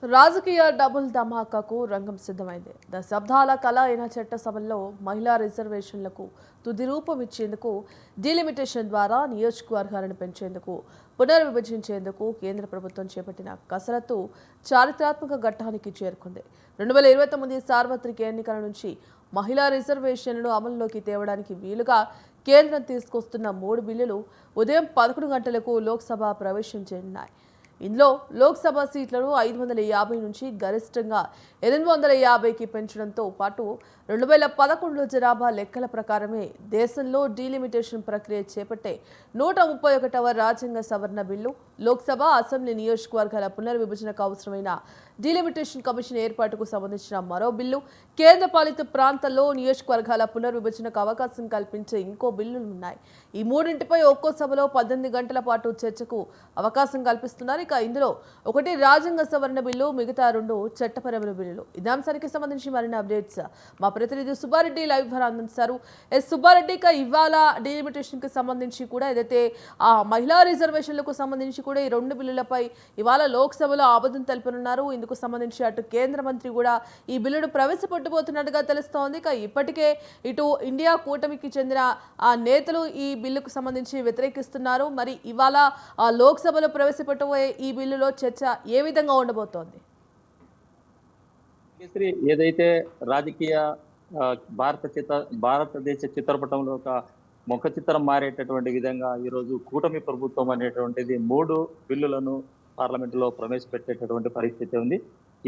రాజకీయ డబుల్ ధమాకాకు రంగం సిద్ధమైంది. దశాబ్దాల కళ అయిన చట్టసభల్లో మహిళా రిజర్వేషన్లకు తుది రూపం ఇచ్చేందుకు డీలిమిటేషన్ ద్వారా నియోజకవర్గాలను పెంచేందుకు పునర్విభజించేందుకు కేంద్ర ప్రభుత్వం చేపట్టిన కసరత్తు చారిత్రాత్మక ఘట్టానికి చేరుకుంది. 2029 సార్వత్రిక ఎన్నికల నుంచి మహిళా రిజర్వేషన్లను అమల్లోకి తేవడానికి వీలుగా కేంద్రం తీసుకొస్తున్న 3 బిల్లులు ఉదయం 11 గంటలకు లోక్సభ ప్రవేశం చేయనున్నాయి. ఇందులో లోక్సభ సీట్లను 550 నుంచి గరిష్టంగా 850కి పెంచడంతో పాటు 2011 జనాభా లెక్కల ప్రకారమే దేశంలో డీలిమిటేషన్ ప్రక్రియ చేపట్టే 131వ రాజ్యాంగ సవరణ బిల్లు, లోక్సభ అసెంబ్లీ నియోజకవర్గాల పునర్విభజనకు అవసరమైన డీలిమిటేషన్ కమిషన్ ఏర్పాటుకు సంబంధించిన మరో బిల్లు, కేంద్ర పాలిత ప్రాంతాల్లో నియోజకవర్గాల పునర్విభజనకు అవకాశం కల్పించే ఇంకో బిల్లులు ఉన్నాయి. ఈ మూడింటిపై ఒక్కో సభలో 18 గంటల పాటు చర్చకు అవకాశం కల్పిస్తున్నారు. ఇక ఇందులో ఒకటి రాజ్యాంగ సవరణ బిల్లు, మిగతా 2 చట్టపరమైన బిల్లులు. ఇదే అంశానికి సంబంధించి మరిన్ని అప్డేట్స్ మా ప్రతినిధి సుబ్బారెడ్డి లైవ్ ద్వారా అందిస్తారు. సుబ్బారెడ్డి, ఇక ఇవాళ డీలిమిటేషన్ కి సంబంధించి కూడా ఏదైతే మహిళా రిజర్వేషన్లకు సంబంధించి కూడా ఈ 2 బిల్లులపై ఇవాళ లోక్సభలో ఆమోదం తెలుపనున్నారు. ఇందుకు సంబంధించి అటు కేంద్ర మంత్రి కూడా ఈ బిల్లును ప్రవేశపెట్టబోతున్నట్టుగా తెలుస్తోంది. ఇక ఇప్పటికే ఇటు ఇండియా కూటమికి చెందిన నేతలు ఈ బిల్లుకు సంబంధించి వ్యతిరేకిస్తున్నారు. మరి ఇవాళ లోక్సభలో ప్రవేశపెట్టబోయే ఈ బిల్లులో చర్చ ఏ విధంగా ఉండబోతోంది? ఏదైతే రాజకీయ భారతదేశ చిత్రపటంలో ఒక ముఖ చిత్రం మారేటటువంటి విధంగా ఈరోజు కూటమి ప్రభుత్వం అనేటువంటిది 3 బిల్లులను పార్లమెంటులో ప్రవేశపెట్టేటటువంటి పరిస్థితి ఉంది.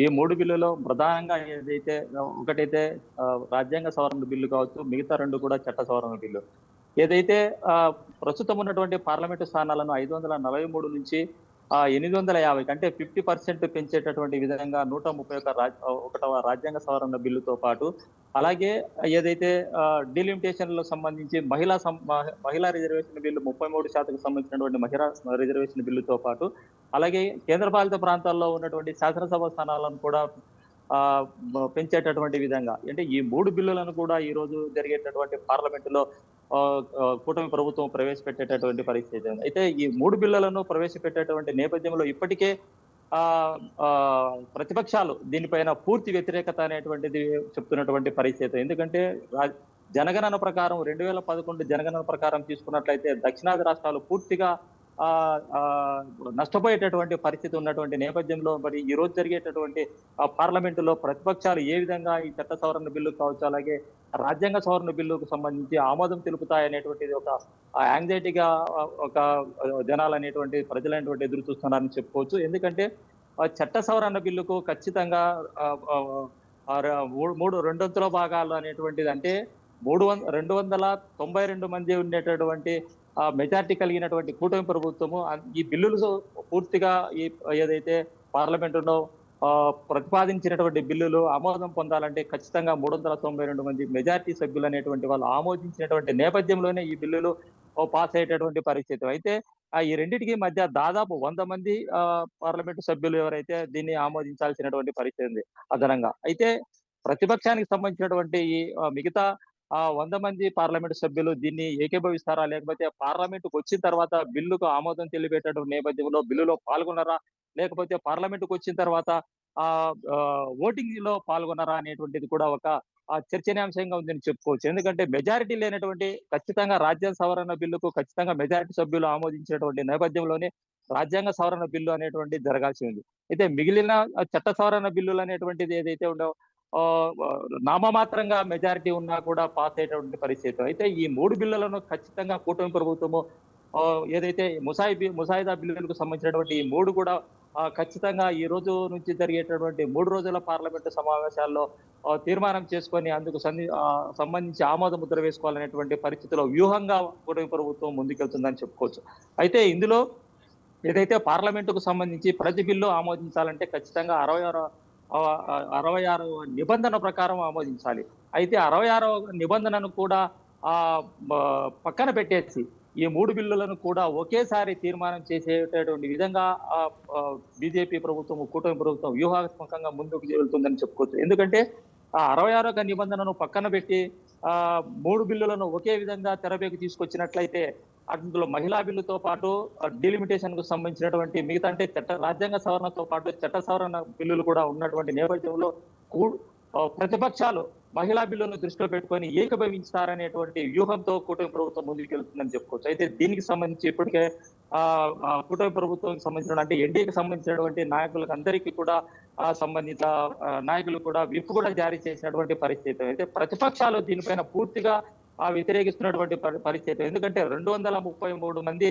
ఈ 3 బిల్లులో ప్రధానంగా ఏదైతే ఒకటైతే రాజ్యాంగ సవరణ బిల్లు కావచ్చు, మిగతా 2 కూడా చట్ట సవరణ బిల్లు. ఏదైతే ప్రస్తుతం ఉన్నటువంటి పార్లమెంటు స్థానాలను 543 నుంచి 850 అంటే 50% పెంచేటటువంటి విధంగా 131వ రాజ్యాంగ సవరణ బిల్లుతో పాటు, అలాగే ఏదైతే డీలిమిటేషన్లకు సంబంధించి మహిళా రిజర్వేషన్ బిల్లు 33% సంబంధించినటువంటి మహిళా రిజర్వేషన్ బిల్లుతో పాటు, అలాగే కేంద్రపాలిత ప్రాంతాల్లో ఉన్నటువంటి శాసనసభ స్థానాలను కూడా పెంచేటటువంటి విధంగా అంటే ఈ 3 బిల్లులను కూడా ఈ రోజు జరిగేటటువంటి పార్లమెంటులో కూటమి ప్రభుత్వం ప్రవేశపెట్టేటటువంటి పరిస్థితి ఉంది. అయితే ఈ 3 బిల్లులను ప్రవేశపెట్టేటువంటి నేపథ్యంలో ఇప్పటికే ప్రతిపక్షాలు దీనిపైన పూర్తి వ్యతిరేకత అనేటువంటిది చెప్తున్నటువంటి పరిస్థితి. ఎందుకంటే జనగణన ప్రకారం 2011 జనగణన ప్రకారం తీసుకున్నట్లయితే దక్షిణాది రాష్ట్రాలు పూర్తిగా నష్టపోయేటటువంటి పరిస్థితి ఉన్నటువంటి నేపథ్యంలో మరి ఈ రోజు జరిగేటటువంటి పార్లమెంటులో ప్రతిపక్షాలు ఏ విధంగా ఈ చట్ట సవరణ బిల్లు కావచ్చు, అలాగే రాజ్యాంగ సవరణ బిల్లుకు సంబంధించి ఆమోదం తెలుపుతాయనేటువంటిది ఒక యాంగ్జైటీగా ఒక జనాలు అనేటువంటి ప్రజలైనటువంటి ఎదురు చూస్తున్నారని చెప్పుకోవచ్చు. ఎందుకంటే చట్ట సవరణ బిల్లుకు ఖచ్చితంగా 2 భాగాలు అనేటువంటిది అంటే 292 మంది ఉండేటటువంటి మెజార్టీ కలిగినటువంటి కూటమి ప్రభుత్వము ఈ బిల్లులు పూర్తిగా ఏదైతే పార్లమెంటులో ప్రతిపాదించినటువంటి బిల్లులు ఆమోదం పొందాలంటే ఖచ్చితంగా 392 మంది మెజార్టీ సభ్యులు అనేటువంటి వాళ్ళు ఆమోదించినటువంటి నేపథ్యంలోనే ఈ బిల్లులు పాస్ అయ్యేటటువంటి పరిస్థితి. అయితే ఈ రెండింటికి మధ్య దాదాపు 100 మంది పార్లమెంటు సభ్యులు ఎవరైతే దీన్ని ఆమోదించాల్సినటువంటి పరిస్థితి ఉంది అదనంగా. అయితే ప్రతిపక్షానికి సంబంధించినటువంటి ఈ మిగతా 100 మంది పార్లమెంటు సభ్యులు దీన్ని ఏకీభవిస్తారా, లేకపోతే పార్లమెంటుకు వచ్చిన తర్వాత బిల్లుకు ఆమోదం తెలిపేటటువంటి నేపథ్యంలో బిల్లులో పాల్గొన్నారా, లేకపోతే పార్లమెంటుకు వచ్చిన తర్వాత ఓటింగ్ లో పాల్గొన్నారా అనేటువంటిది కూడా ఒక చర్చనీయాంశంగా ఉందని చెప్పుకోవచ్చు. ఎందుకంటే మెజారిటీ లేనటువంటి ఖచ్చితంగా రాజ్యాంగ సవరణ బిల్లుకు ఖచ్చితంగా మెజారిటీ సభ్యులు ఆమోదించినటువంటి నేపథ్యంలోనే రాజ్యాంగ సవరణ బిల్లు అనేటువంటిది జరగాల్సి ఉంది. అయితే మిగిలిన చట్ట సవరణ బిల్లులు అనేటువంటిది ఏదైతే ఉండో నామమాత్రంగా మెజారిటీ ఉన్నా కూడా పాస్ అయ్యేటువంటి పరిస్థితి. అయితే ఈ 3 బిల్లులను ఖచ్చితంగా కూటమి ప్రభుత్వము ఏదైతే ముసాయిదా బిల్లులకు సంబంధించినటువంటి ఈ 3 కూడా ఖచ్చితంగా ఈ రోజు నుంచి జరిగేటటువంటి 3 రోజుల పార్లమెంటు సమావేశాల్లో తీర్మానం చేసుకొని అందుకు సంబంధించి ఆమోద ముద్ర వేసుకోవాలనేటువంటి పరిస్థితిలో వ్యూహంగా కూటమి ప్రభుత్వం ముందుకెళ్తుందని చెప్పుకోవచ్చు. అయితే ఇందులో ఏదైతే పార్లమెంటుకు సంబంధించి ప్రతి బిల్లు ఆమోదించాలంటే ఖచ్చితంగా 66 నిబంధన ప్రకారం ఆమోదించాలి. అయితే 66 నిబంధనను కూడా పక్కన పెట్టేసి ఈ 3 బిల్లులను కూడా ఒకేసారి తీర్మానం చేసేటటువంటి విధంగా బీజేపీ ప్రభుత్వం, కూటమి ప్రభుత్వం వ్యూహాత్మకంగా ముందుకు వెళ్తుందని చెప్పుకోవచ్చు. ఎందుకంటే 66 నిబంధనను పక్కన పెట్టి 3 బిల్లులను ఒకే విధంగా తెరపైకి తీసుకొచ్చినట్లయితే అందులో మహిళా బిల్లుతో పాటు డీలిమిటేషన్ కు సంబంధించినటువంటి మిగతా అంటే రాజ్యాంగ సవరణతో పాటు చట్ట సవరణ బిల్లులు కూడా ఉన్నటువంటి నేపథ్యంలో ప్రతిపక్షాలు మహిళా బిల్లును దృష్టిలో పెట్టుకొని ఏకీభవించారనేటువంటి వ్యూహంతో కూటమి ప్రభుత్వం ముందుకెళ్తుందని చెప్పుకోవచ్చు. అయితే దీనికి సంబంధించి ఇప్పటికే కూటమి ప్రభుత్వానికి సంబంధించిన అంటే ఎన్డీఏకి సంబంధించినటువంటి నాయకులకు అందరికీ కూడా సంబంధిత నాయకులు కూడా విప్ కూడా జారీ చేసినటువంటి పరిస్థితి. అయితే ప్రతిపక్షాలు దీనిపైన పూర్తిగా వ్యతిరేకిస్తున్నటువంటి పరిస్థితి. ఎందుకంటే 233 మంది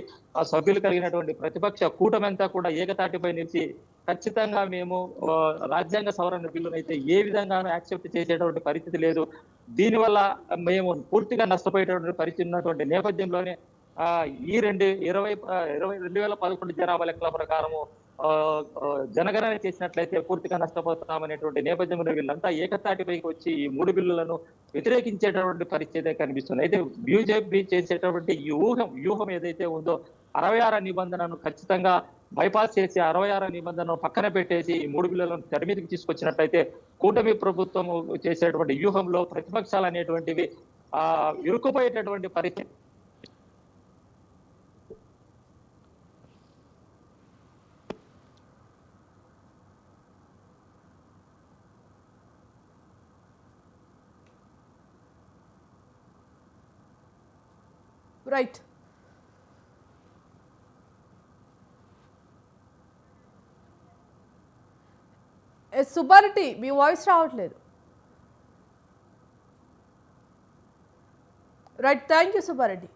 సభ్యులు కలిగినటువంటి ప్రతిపక్ష కూటమి అంతా కూడా ఏకతాటిపై నిలిచి ఖచ్చితంగా మేము రాజ్యాంగ సవరణ బిల్లును అయితే ఏ విధంగానూ యాక్సెప్ట్ చేసేటువంటి పరిస్థితి లేదు. దీనివల్ల మేము పూర్తిగా నష్టపోయేటువంటి పరిస్థితి ఉన్నటువంటి నేపథ్యంలోనే ఈ 2011 జనాభా లెక్కల ప్రకారము జనగణన చేసినట్లయితే పూర్తిగా నష్టపోతామనేటువంటి నేపథ్యంలో వీళ్ళంతా ఏకతాటిపైకి వచ్చి ఈ 3 బిల్లులను వ్యతిరేకించేటటువంటి పరిస్థితి కనిపిస్తుంది. అయితే బీజేపీ చేసేటటువంటి ఈ వ్యూహం ఏదైతే ఉందో 66 నిబంధనను ఖచ్చితంగా బైపాస్ చేసి 66 నిబంధనను పక్కన పెట్టేసి ఈ 3 బిల్లులను తెర మీదకి తీసుకొచ్చినట్లయితే కూటమి ప్రభుత్వం చేసేటువంటి వ్యూహంలో ప్రతిపక్షాలు అనేటువంటివి ఇరుక్కుపోయేటటువంటి పరిస్థితి. రైట్. సుబ్బారెడ్డి మీ వాయిస్ రావట్లేదు. Right, thank you Subbareddy.